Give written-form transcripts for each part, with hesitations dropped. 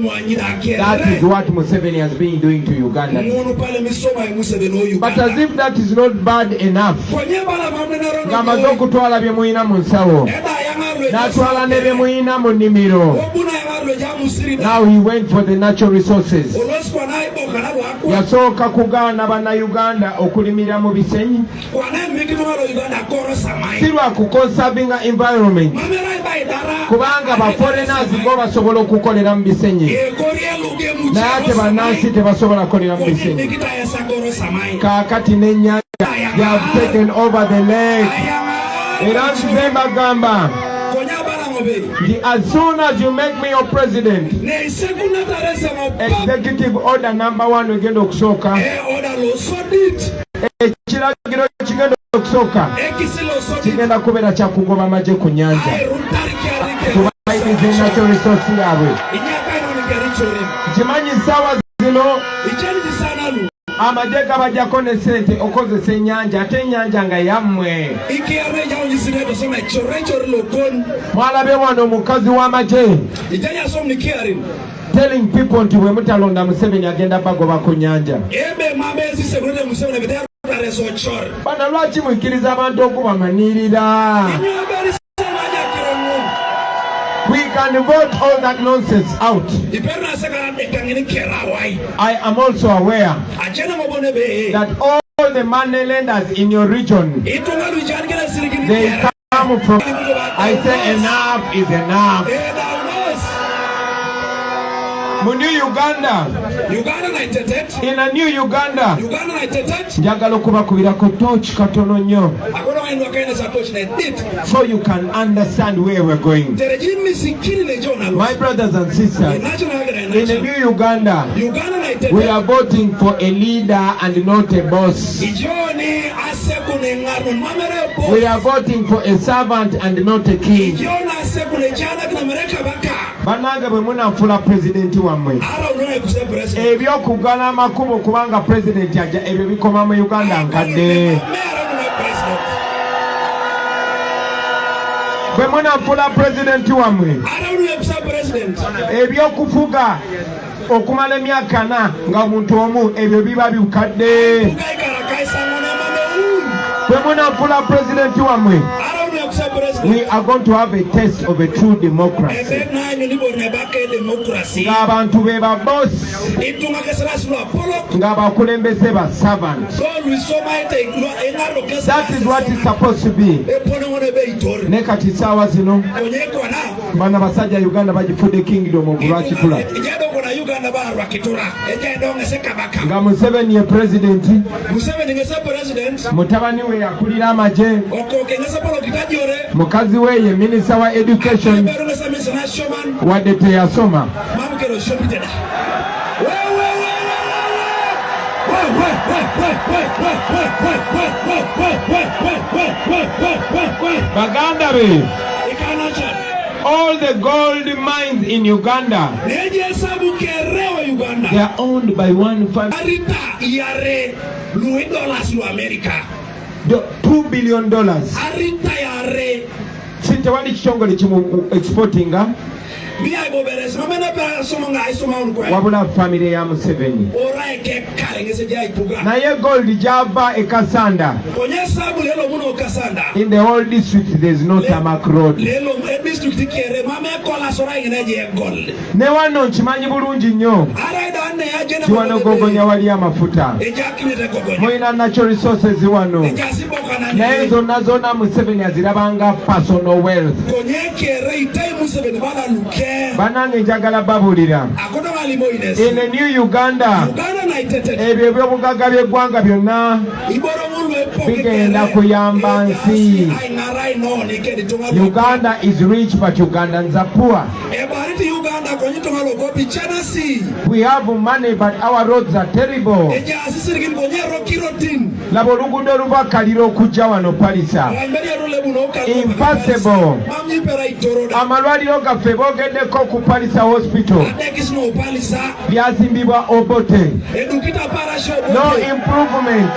That is what Museveni has been doing to Uganda. But as if that is not bad enough, now he went for the natural resources. Yasooka kugaana bannayuganda okulimira mu bisenyi si lwa kukonsavinga environment, kubanga baforeigners bo basobola okukolera mu bisenyi naye ate bannansi tebasobola kukolera mu bisenyi. Kaakati n'ennyanja they have taken over the lake. Era nze mbagamba, as soon as you make me your president, executive order number 1 wegenda okusooka, ekiragiro kigenda okusooka kigenda kubeera kya kugoba amagye ku nnyanja kubayigiza natural resource yaabwe. Kimanyi ssaawa zino amagye gabajjako ne ssente okozesa ennyanja, ate ennyanja nga yammwe. Mwalabe wano omukazi w'amagye telling people nti bwe mutalonda Museveni agenda bagoba ku nnyanja. Bano lwaki mukkiriza abantu okubamanirira? We can vote all that nonsense out. I am also aware that all the money lenders in your region, they come from, I say enough is enough. Mu new Uganda, in a new Uganda, njagala okubakubirako torch katono nnyo so you can understand where we're going. My brothers and sisters, in a new Uganda, we are voting for a leader and not a boss. We are voting for a servant and not a king. Banange bwe munafuula president wammwe, ebyokugala amakubo kubanga president ajja, ebyo bikoma mu Uganda nkadde. Bwe munafuula president wammwe, ebyokufuga okumala emyaka 4 nga omuntu omu, ebyo biba bikadde. Bwe munafuula president wammwe, we are going to have a test of a true democracy. Ng'abantu be ba boss, ng'abakulembeze ba servant. That is what is supposed to be. Ne kati ssaawa zino bano abasajja Uganda bagifudde kingdom ogulwakitula nga Museveni ye president, mutabani we yakulira amagye, mukazi we ye minister wa education wadde teyasoma. Baganda be, all the gold mines in Uganda, they are owned by one family. $2 billion. Sinte wali kitongole kimu exportinga wabula family ya Museveni. Naye gold java e Kasanda. In the whole district there is no tarmac road. Ne wano nkimanyi bulungi nnyo kiwano gogonya wali amafuta, mulina natural resources wano, naye zonna Museveni azirabanga personal wealth. Banange njagala babulira, in a new Uganda, ebyo ebyobugagga by'eggwanga byonna bigenda kuyamba nsi. Uganda is rich but Ugandans are poor. We have money but our roads are terrible. Laba oluguudo oluva Kaliro okujja wano palisa, impossible. Amalwaliro gaffe boogeddeko ku palisa hospital byazimbibwa Obote, no improvement.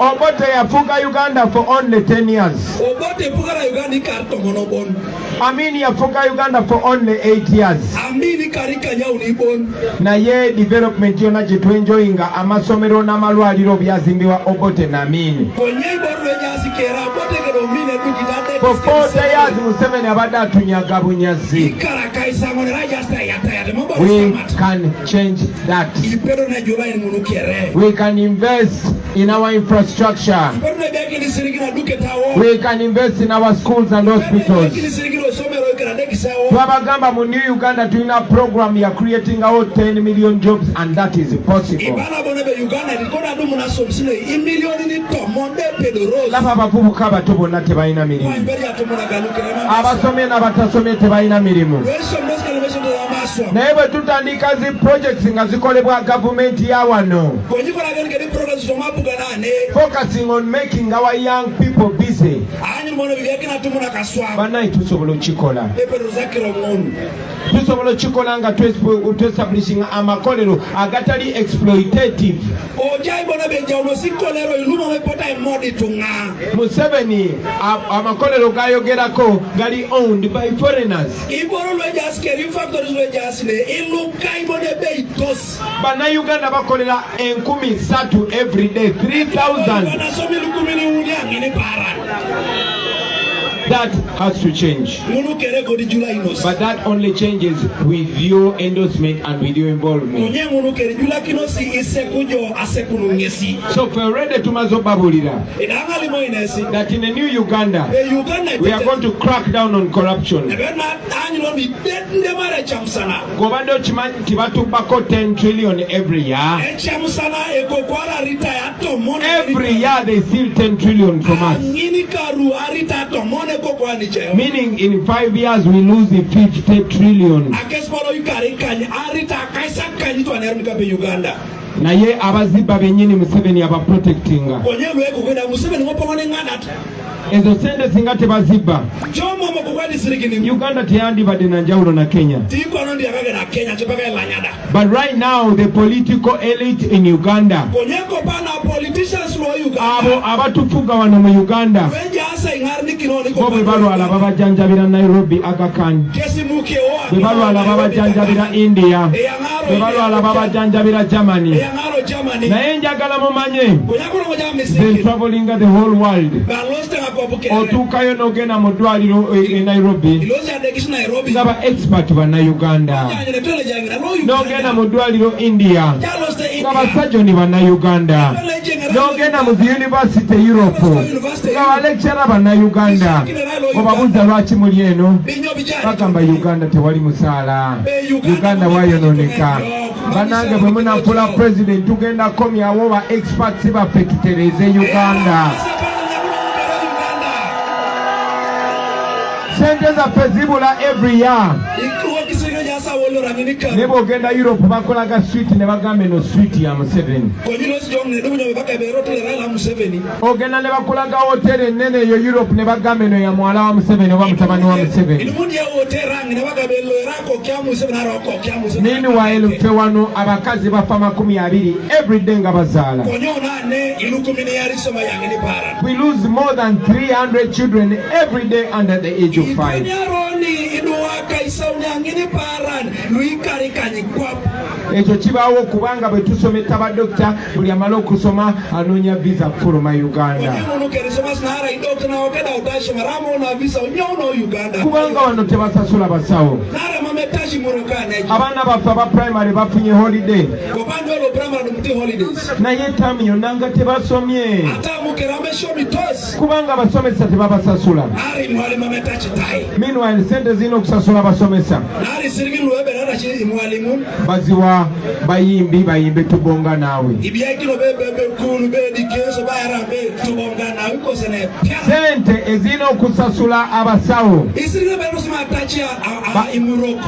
Obote yafuga Uganda for only 10 years. Obote pugara Uganda karto monobon. Amini yafuga Uganda for only 8 years. Amini karika nyaunibon. Na ye development yona jitu enjoyinga amasomero n'amalwaliro byazimbibwa Obote na Amini. For 40 years Museveni abadde atunyaga bunyazi. We can change that. We can invest in our infrastructure. We can invest in our schools and hospitals. Twabagamba mu New Uganda tulina program ya creating out 10 million jobs, and that is possible. Laba abavubuka abato bonna tebalina mirimu. Abasomye n'abatasomye tebalina mirimu. Naye bwe tutandika zi projects nga zikolebwa gavumenti ya wano, focusing on making our young people busy, banayi tusobola okikola. Tusobola okikola nga tu-establishing amakolero agatali exploitative. Museveni amakolero gayogerako gali owned by foreigners. Bannayuganda bakolera 1,300 every day, 3,000. That has to change. But that only changes with your endorsement and with your involvement. So for already tumazo babulira that in the new Uganda we are going to crack down on corruption. Gobando tibatubako 10 trillion every year. Every year they steal 10 trillion from us. Meaning in 5 years we lose the 50 trillion. Naye abaziba benyini Museveni aba protectinga. Ezo sente singa tebaziba, Uganda teyandibadde na njawulo na Kenya. But right now the political elite in Uganda, abo abatufuga wano mu Uganda, bo bwe balwala babajanjabira Nairobi Aga Khan, bwe balwala babajanjabira India, bwe balwala babajanjabira Germany. Naye njagala mumanye, they're traveling the whole world. Otuukayo n'ogenda mu ddwaliro e Nairobi, ngaba expert banna Uganda. N'ogenda mu ddwaliro India, ngaba surgeon banna Uganda. N'ogenda mu university Europe, ngaba lecturer banna Uganda. Obabuuza lwaki muli eno, bagamba Uganda tewali musaala, Uganda wayonooneka. Banange bwe munafuula president tugenda komyawo ba experts baffe tutereeze Uganda. Sente zaffe zibula every year. Ne bw'ogenda Europe bakolaga street ne bagamba eno street ya Museveni. Ogenda ne bakolaga hotel ennene eyo Europe ne bagamba eno ya mwala wa Museveni oba mutabani wa Museveni. Meanwhile ffe wano abakazi bafa 20 every day nga bazaala. We lose more than 300 children every day under the age of 5. Ekyo kibaawo kubanga bwe tusomesa badokita buli amala okusoma anoonya visa kufuluma Uganda. Kubanga wano tebasasula basawo. Abaana baffe aba primary bafunye holiday. Naye taamu yonna nga tebasomye. Kubanga abasomesa tebabasasula. Meanwhile sente zirina okusasula abasomesa. Baziwa bayimbi bayimbe tubonga naawe. Sente ezirina okusasula abasawo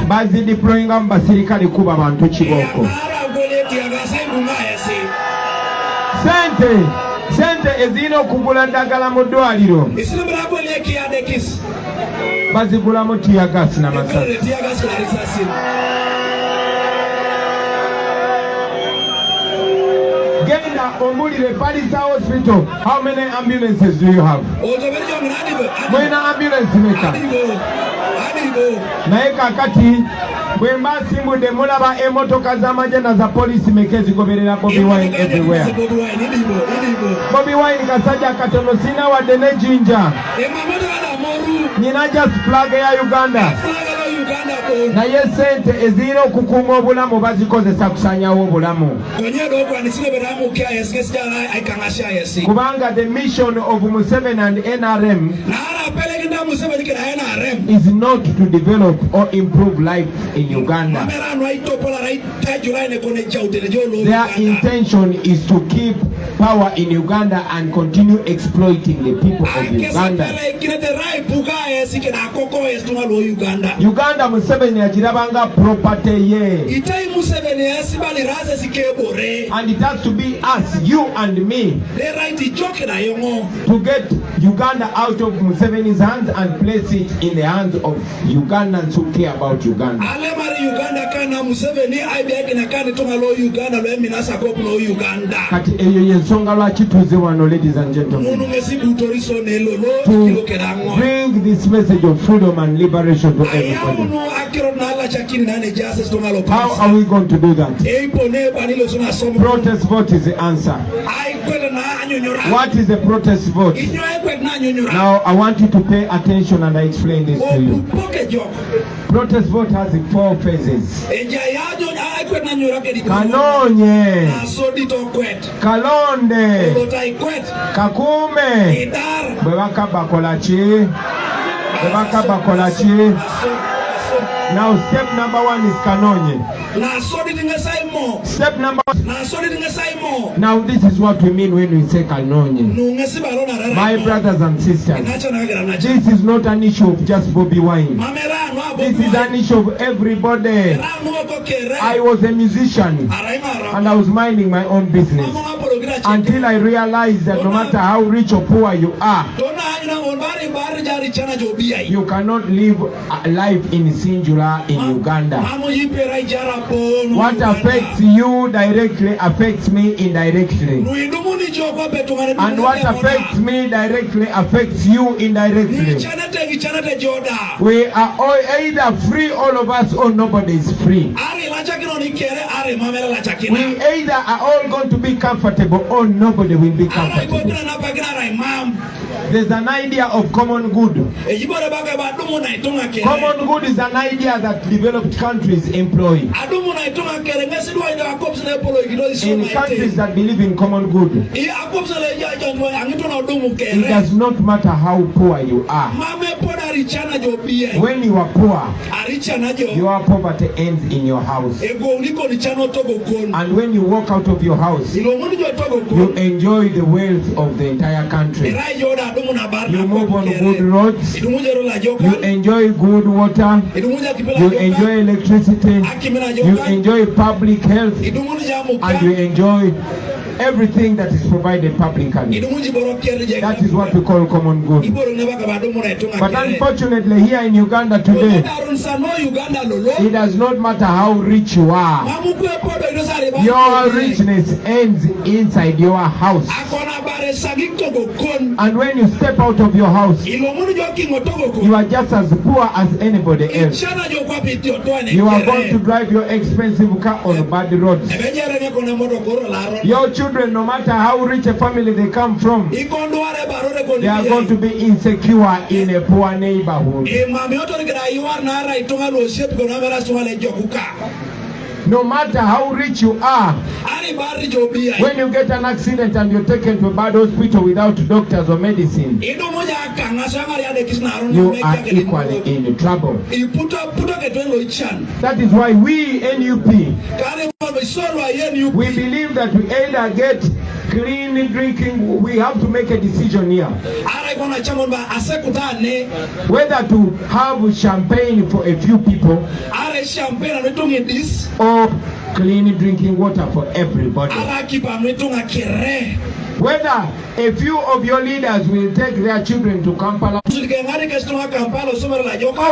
bazideployinga mu basirikale kuba bantu kibooko. Sente ezirina okugula ddagala mu ddwaliro bazigulamu tiyagasi n'amasasi. Genda ombulire palisa hospital. How many ambulances do you have? Mwena ambulance meka. Naye kakati bwe mbasimbudde mulaba emmotoka z'amagenda za polisi meka ezigoberera Bobi Wine everywhere. Bobi Wine kasajja katono sina wadde ne jinja. Nina just flag ya Uganda. Naye sente ezirina okukuuma obulamu bazikozesa kusanyawo obulamu. Kubanga the mission of Museveni and NRM is not to develop or improve life in Uganda. Their intention is to keep power in Uganda and continue exploiting the people of Uganda. Uganda Museveni ajirabanga property ye. And it has to be us, you and me, to get Uganda out of Museveni's hands and place it in the hands of Ugandans who care about Uganda. Kati eyo yensonga lwaki tuze wano, ladies and gentlemen, to bring this message of freedom and liberation to everybody. How are we going to do that? Protest vote is the answer. What is a protest vote? Now I want you to pay attention and I explain this to you. Protest vote has 4 phases. Kanonye, Kalonde, Kakume, Bwebaka bakolachi. Now step number 1 is Kanonye. Step number 1. Now this is what we mean when we say Kanonye. My brothers and sisters, this is not an issue of just Bobi Wine. This is an issue of everybody. I was a musician and I was minding my own business until I realized that no matter how rich or poor you are, you cannot live a life in singular in Uganda. What affects you directly affects me indirectly. And what affects me directly affects you indirectly. We are all either free, all of us, or nobody is free. We either are all going to be comfortable or nobody will be comfortable. There's an idea of common good. Common good is an idea that developed countries employ. In countries that believe in common good, it does not matter how poor you are. When you are poor, your poverty ends in your house. And when you walk out of your house, you enjoy the wealth of the entire country. You move on good roads, you enjoy good water, you enjoy electricity, you enjoy public health, and you enjoy everything that is provided publicly. That is what we call common good. But unfortunately here in Uganda today, it does not matter how rich you are. Your richness ends inside your house. And when you step out of your house, you are just as poor as anybody else. You are going to drive your expensive car on bad roads. Your children, no matter how rich a family they come from, they are going to be insecure in a poor neighborhood. No matter how rich you are, when you get an accident and you're taken to a bad hospital without doctors or medicine, you are equally in trouble. That is why we, NUP, we believe that we either get clean drinking, we have to make a decision here. whether to have champagne for a few people or clean drinking water for everybody. Whether a few of your leaders will take their children to Kampala, or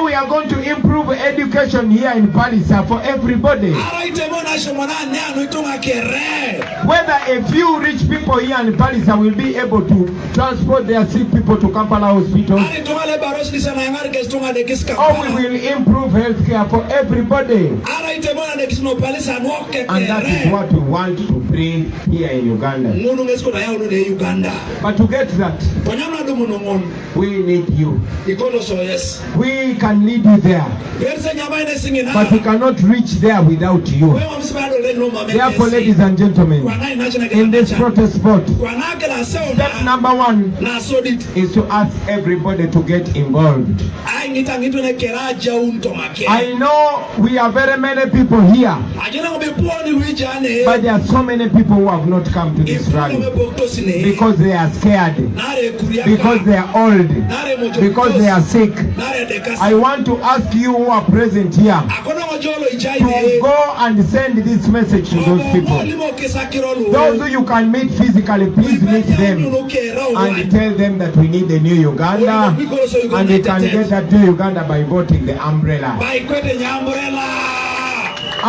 we are going to improve education here in Palisa for everybody. Whether a few rich people here in Palisa will be able to transport their sick people to Kampala hospitals, or we will improve healthcare for everybody. And that is what we want to bring here in Uganda. But to get that, we need you. We can lead you there, but we cannot reach there without you. Therefore, ladies and gentlemen, in this protest spot, step number 1 is to ask everybody to get involved. I know we are very many people here, but there are so many people who have not come to this rally because they are scared, because they are old, because they are sick. I want to ask you who are present here to go and send this message to those people. Those who you can meet physically, please meet them and tell them that we need a new Uganda, and they can get that new Uganda by voting the umbrella.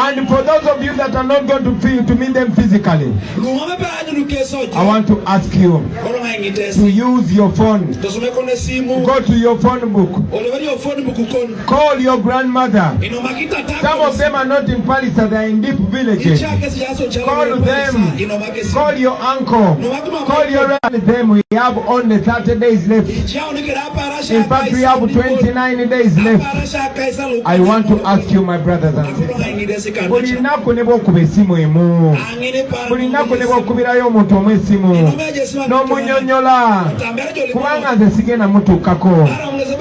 And for those of you that are not going to meet them physically, I want to ask you to use your phone. Go to your phone book. Call your grandmother. Some of them are not in Palisa, they are in deep villages. Call them. Call your uncle. Call your them. We have only 30 days left. In fact, we have 29 days left. I want to ask you, my brothers and sisters, bulinaku ne bwokuba essimu emu, bulinaku ne bwokubirayo omuntu omu essimu n'omunyonyola, kubanga nze sigenda mutuukako.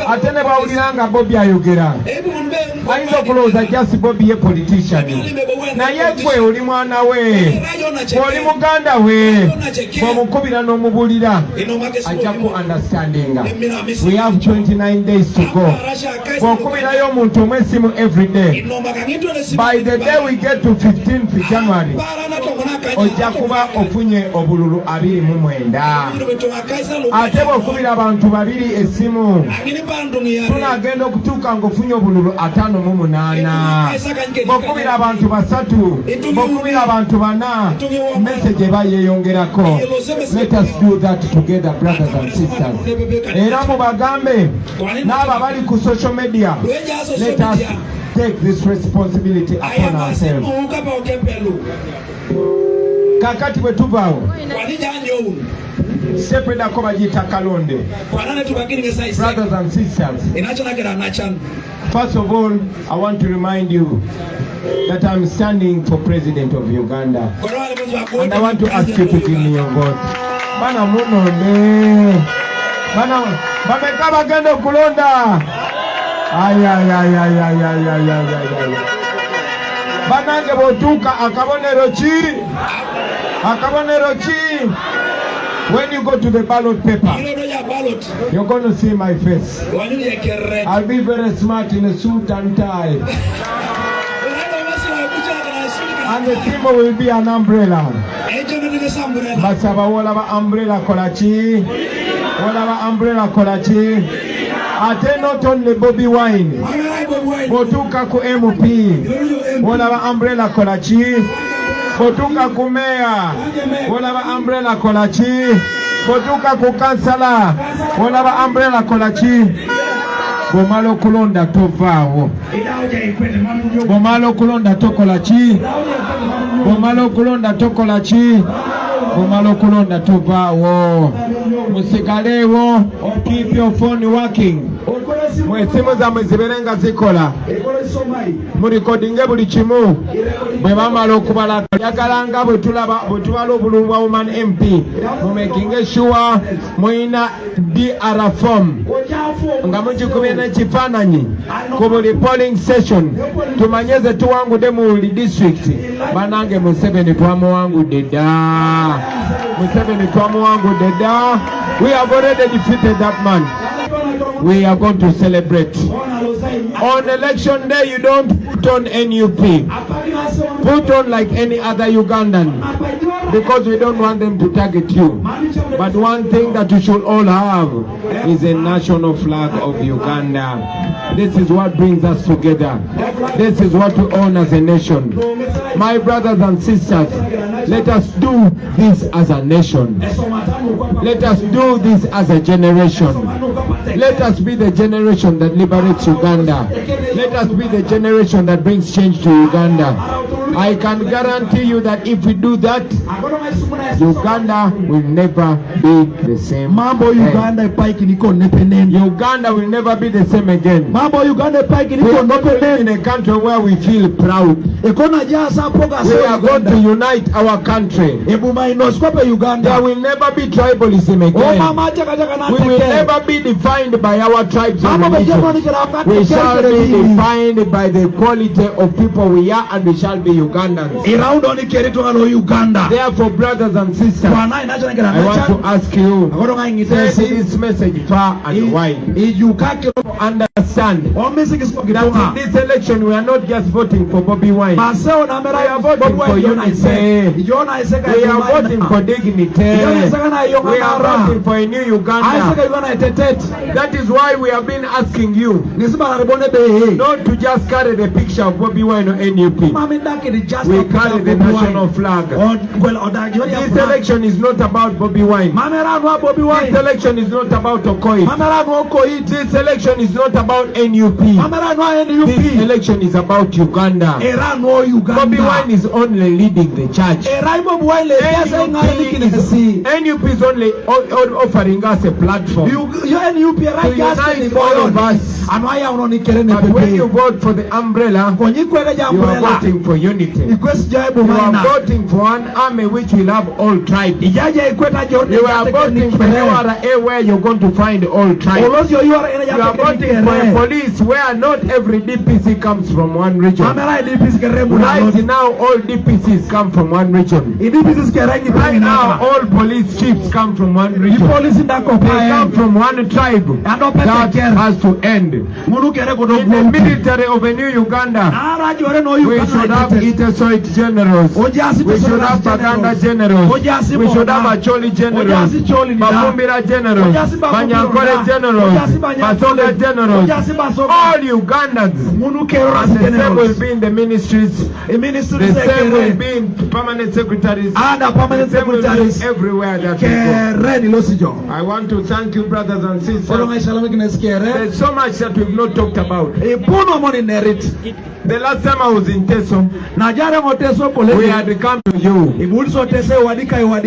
Ate ne bawulira nga Bobi ayogera, ayinza okulowooza just Bobi ye politician, naye gwe oli mwana we, oli muganda we, bw'omukubira n'omubulira ajja ku understandinga. We have 29 days to go. Bw'okubirayo omuntu omu essimu every day, by the day we get to 15th January, ojja kuba ofunye obululu 29. Ate bw'okubira abantu 2 essimu, tunagenda okutuuka ng'ofunye obululu 58. Bw'okubira abantu 3, bw'okubira abantu 4, message eba yeeyongerako. Let us do that together, brothers and sisters. Era mubagambe n'abo abali ku social media, let us take this responsibility upon ourselves. Kakati bwe tuvaawo sepedako bagiyita kalonde. Brothers and sisters, first of all, I want to remind you that I'm standing for President of Uganda, and I want to ask you to give me your vote. Bana munonde, bana bameka bagenda okulonda. Banange botuka akabonero ki? When you go to the ballot paper, you're going to see my face. I'll be very smart in a suit and tie. And the symbol will be an umbrella. Basaba wolaba umbrella kolachi. Wolaba umbrella kolachi. Ate not only Bobi wine. Botuka ku MP. Wolaba umbrella kolachi. Botuka ku mayor. Wolaba umbrella kolachi. Botuka ku kansala. Wolaba umbrella kolachi. Bomalo kulonda tovaawo. Bomalo kulonda tokolachi. Bomalo kulonda tokolachi. Bomalo kulonda tovaawo. Musigalewo. Keep your phone working. mwesimu zammwe ziberenga zikola mulikodinge buli kimu bwe bamala okubala yagalanga bwe tubala obulungu bwa woman MP mumekinge sure muyina DR form nga mugikubye n'ekifaananyi ku buli polling session tumanyeze tuwangudde mu buli district banange Museveni twamuwangudde dda Museveni twamuwangudde dda. We have already defeated that man. We are going to celebrate. On election day, you don't put on NUP. Put on like any other Ugandan. Because we don't want them to target you. But one thing that you should all have is a national flag of Uganda. This is what brings us together. This is what we own as a nation. My brothers and sisters, let us do this as a nation. Let us do this as a generation. Let us be the generation that liberates Uganda. Let us be the generation that brings change to Uganda. I can guarantee you that if we do that, Uganda will never be the same. Mambo Uganda Uganda will never be the same again. Mambo Uganda we are not in a country where we feel proud. We are going to unite our country. There will never be tribalism again. We will never be defined by our tribes or religion. We shall be defined by the quality of people we are, and we shall be Ugandans. Therefore, brothers and sisters, I want to ask you, send this message far and wide. Understand that in this election we are not just voting for Bobi Wine. We are voting for unity. We are voting for dignity. We are voting for a new Uganda. That is why we have been asking you not to just carry the picture of Bobi Wine or NUP. We carry the national flag. This election is not about Bobi Wine. This election is not about Okoye. This election is not about NUP. This election is about Uganda. Bobi Wine is only leading the church. NUP is only offering us a platform to unite all of us. But when you vote for the umbrella, you are voting for unity. You are voting for an army which will have all tribes. You are voting for URA where you're going to find all tribes. You are voting for a police where not every DPC comes from one region. Right now, all DPCs come from one region. Right now, all police chiefs come from one region. They come from one tribe. That has to end. In the military of a new Uganda, we should have Itesoit generals. We should have Baganda generals. We should have Acholi generals. Mafumbira generals. Manyankore generals. Masoga generals. All Ugandans. And the same will be in the ministries. The same will be in permanent secretaries. The same will be everywhere that we go. I want to thank you, brothers and sisters. There's so much that we've not talked about. The last time I was in Teso, we had come to you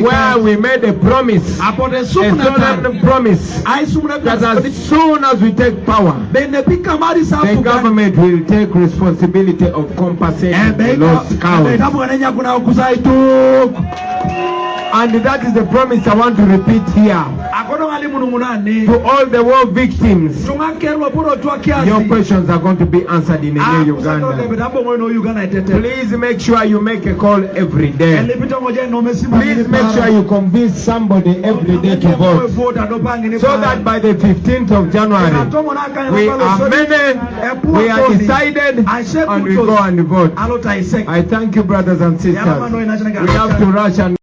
where we made a promise, a solemn promise, that as soon as we take power, the government will take responsibility of compensating the lost cows. And that is the promise I want to repeat here. To all the war victims, your questions are going to be answered in a new Uganda. Please make sure you make a call every day. Please make sure you convince somebody every day to vote, so that by the 15th of January, we are many, we are decided, and we go and vote. I thank you, brothers and sisters. We have to rush and